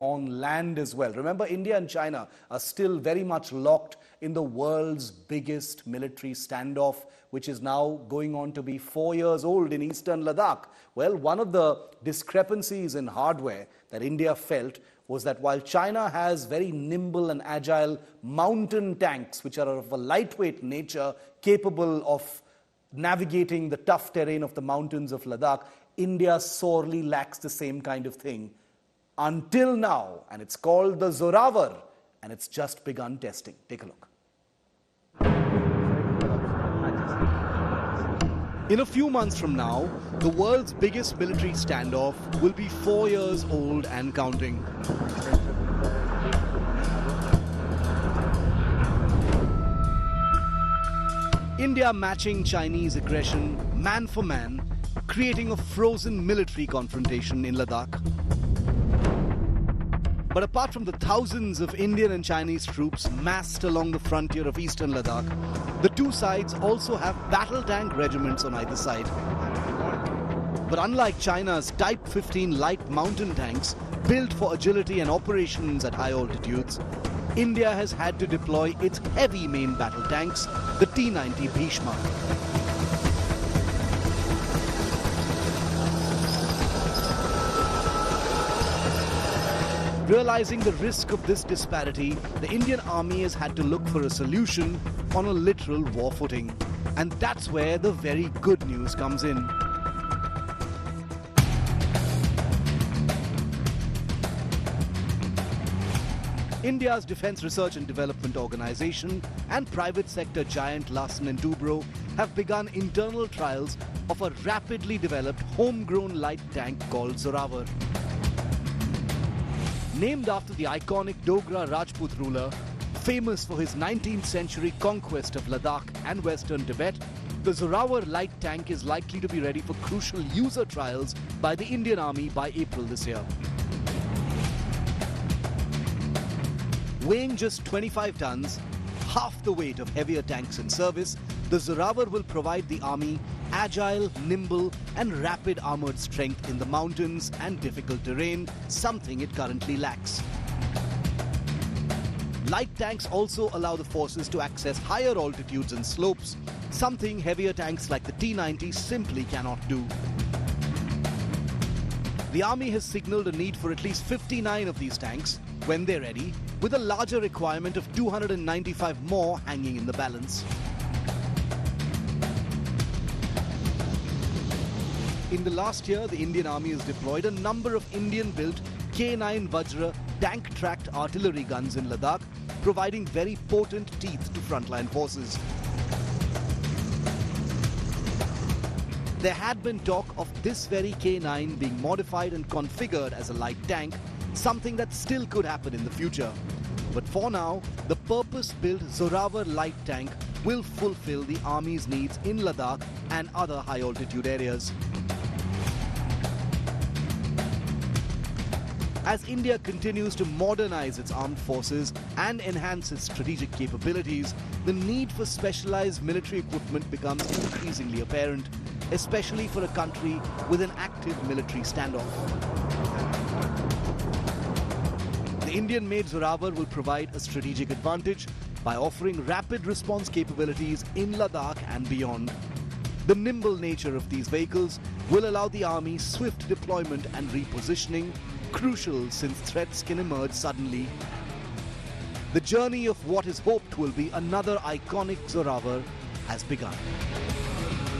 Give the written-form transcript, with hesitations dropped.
on land as well. Remember, India and China are still very much locked in the world's biggest military standoff, which is now going on to be 4 years old in eastern Ladakh. Well, one of the discrepancies in hardware that India felt was that while China has very nimble and agile mountain tanks, which are of a lightweight nature, capable of navigating the tough terrain of the mountains of Ladakh, India sorely lacks the same kind of thing until now, and it's called the Zorawar, and it's just begun testing. Take a look. In a few months from now, the world's biggest military standoff will be 4 years old and counting. India matching Chinese aggression man for man, creating a frozen military confrontation in Ladakh. But apart from the thousands of Indian and Chinese troops massed along the frontier of eastern Ladakh, the two sides also have battle tank regiments on either side. But unlike China's Type 15 light mountain tanks built for agility and operations at high altitudes, India has had to deploy its heavy main battle tanks, the T-90 Bhishma. Realizing the risk of this disparity, the Indian Army has had to look for a solution on a literal war footing. And that's where the very good news comes in. India's Defence Research and Development Organization and private sector giant Larsen & Toubro have begun internal trials of a rapidly developed homegrown light tank called Zorawar. Named after the iconic Dogra Rajput ruler, famous for his 19th century conquest of Ladakh and western Tibet, the Zorawar light tank is likely to be ready for crucial user trials by the Indian Army by April this year. Weighing just 25 tons, half the weight of heavier tanks in service, the Zorawar will provide the Army agile, nimble and rapid armoured strength in the mountains and difficult terrain, something it currently lacks. Light tanks also allow the forces to access higher altitudes and slopes, something heavier tanks like the T-90 simply cannot do. The Army has signalled a need for at least 59 of these tanks when they're ready, with a larger requirement of 295 more hanging in the balance. In the last year, the Indian Army has deployed a number of Indian-built K9 Vajra tank-tracked artillery guns in Ladakh, providing very potent teeth to frontline forces. There had been talk of this very K9 being modified and configured as a light tank, something that still could happen in the future. But for now, the purpose-built Zorawar light tank will fulfill the Army's needs in Ladakh and other high-altitude areas. As India continues to modernize its armed forces and enhance its strategic capabilities, the need for specialized military equipment becomes increasingly apparent, especially for a country with an active military standoff. The Indian-made Zorawar will provide a strategic advantage by offering rapid response capabilities in Ladakh and beyond. The nimble nature of these vehicles will allow the Army swift deployment and repositioning, crucial since threats can emerge suddenly. The journey of what is hoped will be another iconic Zorawar has begun.